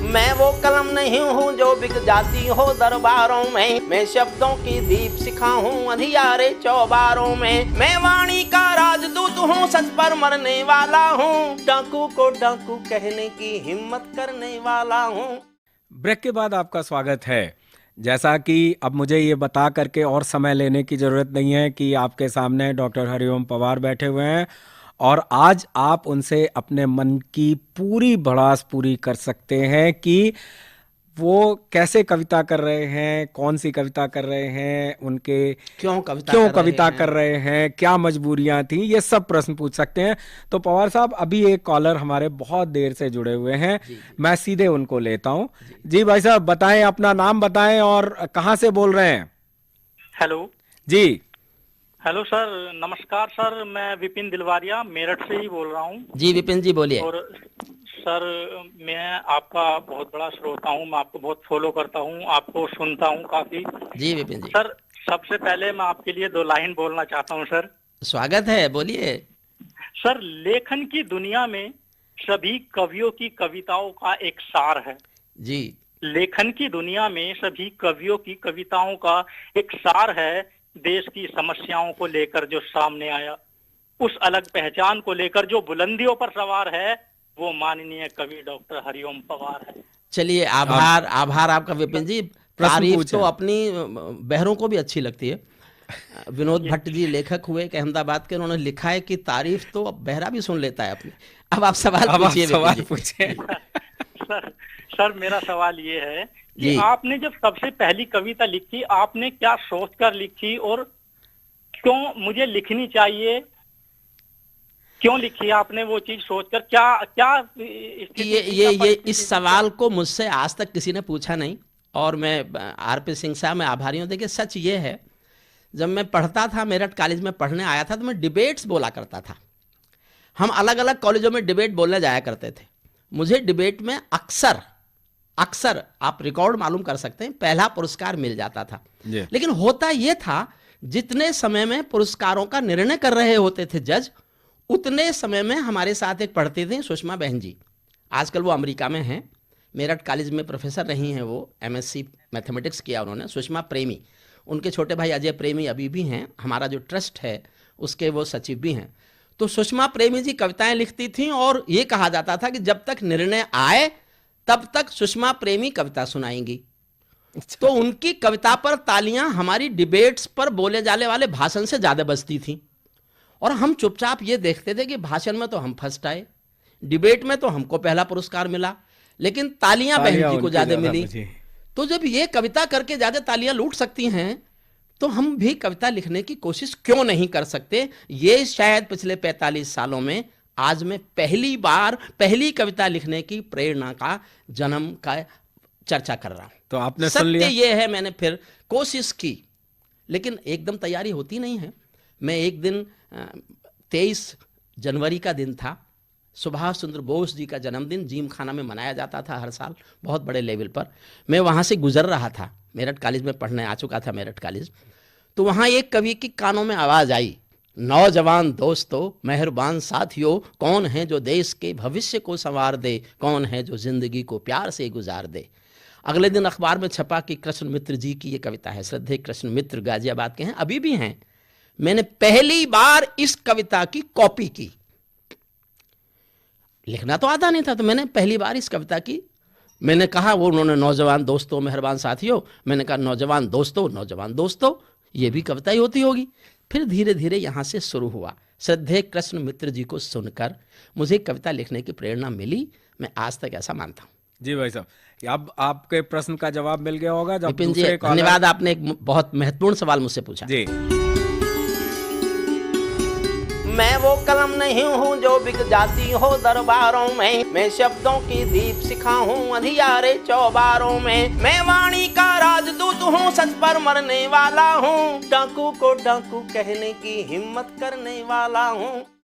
मैं वो कलम नहीं हूँ जो बिक जाती हो दरबारों में, मैं शब्दों की दीप शिखा हूँ अंधियारे चौबारों में। मैं वाणी का राजदूत हूँ, सच पर मरने वाला हूँ, डाकू को डाकू कहने की हिम्मत करने वाला हूँ। ब्रेक के बाद आपका स्वागत है। जैसा कि अब मुझे ये बता करके और समय लेने की ज़रूरत नहीं है कि आपके सामने डॉक्टर हरिओम पवार बैठे हुए हैं और आज आप उनसे अपने मन की पूरी भड़ास पूरी कर सकते हैं कि वो कैसे कविता कर रहे हैं, कौन सी कविता कर रहे हैं, उनके क्यों कविता कर रहे हैं, क्या मजबूरियां थी, ये सब प्रश्न पूछ सकते हैं। तो पवार साहब, अभी एक कॉलर हमारे बहुत देर से जुड़े हुए हैं, मैं सीधे उनको लेता हूं। जी भाई साहब, बताएं, अपना नाम बताएं और कहां से बोल रहे हैं। हेलो जी हेलो सर, नमस्कार सर। मैं विपिन दिलवारिया मेरठ से ही बोल रहा हूँ। जी विपिन जी बोलिए। और सर, मैं आपका बहुत बड़ा श्रोता हूँ, मैं आपको बहुत फॉलो करता हूँ, आपको सुनता हूँ काफी। जी विपिन जी, सर, सबसे पहले मैं आपके लिए 2 लाइन बोलना चाहता हूँ सर। स्वागत है, बोलिए। सर, लेखन की दुनिया में सभी कवियों की कविताओं का एक सार है। जी लेखन की दुनिया में सभी कवियों की कविताओं का एक सार है। देश की समस्याओं को लेकर जो सामने आया, उस अलग पहचान को लेकर जो बुलंदियों पर सवार है, वो माननीय कवि डॉक्टर हरिओम पवार है। चलिए, आभार आभार आपका विपिन जी। तारीफ तो अपनी बहरों को भी अच्छी लगती है। विनोद भट्ट जी लेखक हुए कि अहमदाबाद के, उन्होंने लिखा है कि तारीफ तो बहरा भी सुन लेता है अपनी। अब आप सवाल पूछिए। सर, मेरा सवाल ये है कि आपने जब सबसे पहली कविता लिखी, आपने क्या सोचकर लिखी और क्यों मुझे लिखनी चाहिए, क्यों लिखी आपने वो चीज सोचकर? क्या ये इस सवाल को मुझसे आज तक किसी ने पूछा नहीं। और मैं आरपी सिंह साहब, मैं आभारी हूँ। देखिए, सच ये है, जब मैं पढ़ता था, मेरठ कॉलेज में पढ़ने आया था, तो मैं डिबेट्स बोला करता था। हम अलग अलग कॉलेजों में डिबेट बोलने जाया करते थे। मुझे डिबेट में अक्सर आप रिकॉर्ड मालूम कर सकते हैं, पहला पुरस्कार मिल जाता था। लेकिन होता यह था, जितने समय में पुरस्कारों का निर्णय कर रहे होते थे जज, उतने समय में हमारे साथ एक पढ़ती थी सुषमा बहन जी। आजकल वो अमेरिका में हैं, मेरठ कॉलेज में प्रोफेसर रही हैं। वो MSc मैथमेटिक्स किया उन्होंने, सुषमा प्रेमी। उनके छोटे भाई अजय प्रेमी अभी भी हैं, हमारा जो ट्रस्ट है उसके वो सचिव भी हैं। तो सुषमा प्रेमी जी कविताएं लिखती थीं और ये कहा जाता था कि जब तक निर्णय आए तब तक सुषमा प्रेमी कविता सुनाएंगी। तो उनकी कविता पर तालियां हमारी डिबेट्स पर बोले जाने वाले भाषण से ज्यादा बजती थी और हम चुपचाप ये देखते थे कि भाषण में तो हम फर्स्ट आए, डिबेट में तो हमको पहला पुरस्कार मिला, लेकिन तालियां बहन जी को ज्यादा मिली। तो जब ये कविता करके ज्यादा तालियां लूट सकती हैं, तो हम भी कविता लिखने की कोशिश क्यों नहीं कर सकते? ये शायद पिछले 45 सालों में आज मैं पहली बार पहली कविता लिखने की प्रेरणा का जन्म का चर्चा कर रहा हूं। तो आपने सुन लिया। सत्य ये है, मैंने फिर कोशिश की, लेकिन एकदम तैयारी होती नहीं है। मैं एक दिन 23 जनवरी का दिन था, सुभाष चंद्र बोस जी का जन्मदिन जिम खाना में मनाया जाता था हर साल, बहुत बड़े लेवल पर। मैं वहाँ से गुजर रहा था, मेरठ कॉलेज में पढ़ने आ चुका था मेरठ कॉलेज। तो वहाँ एक कवि की कानों में आवाज़ आई, नौजवान दोस्तों, मेहरबान साथियों, कौन है जो देश के भविष्य को संवार दे, कौन है जो जिंदगी को प्यार से गुजार दे। अगले दिन अखबार में छपा कि कृष्ण मित्र जी की ये कविता है। श्रद्धेय कृष्ण मित्र गाजियाबाद के हैं, अभी भी हैं। मैंने पहली बार इस कविता की कॉपी की। लिखना तो आता नहीं था, तो मैंने पहली बार इस कविता की, मैंने कहा, वो उन्होंने नौजवान दोस्तों मेहरबान साथियों, मैंने कहा नौजवान दोस्तों ये भी कविता ही होती होगी। फिर धीरे धीरे यहाँ से शुरू हुआ। श्रद्धेय कृष्ण मित्र जी को सुनकर मुझे कविता लिखने की प्रेरणा मिली। मैं आज तक ऐसा मानता हूँ। जी भाई साहब, अब आपके प्रश्न का जवाब मिल गया होगा। जब विपिन जी, धन्यवाद, आपने एक बहुत महत्वपूर्ण सवाल मुझसे पूछा। जी, मैं वो कलम नहीं हूँ जो बिक जाती हो दरबारों में, मैं शब्दों की दीप शिखा हूँ अंधियारे चौबारों में। मैं वाणी का राजदूत हूँ, सच पर मरने वाला हूँ, डाकू को डाकू कहने की हिम्मत करने वाला हूँ।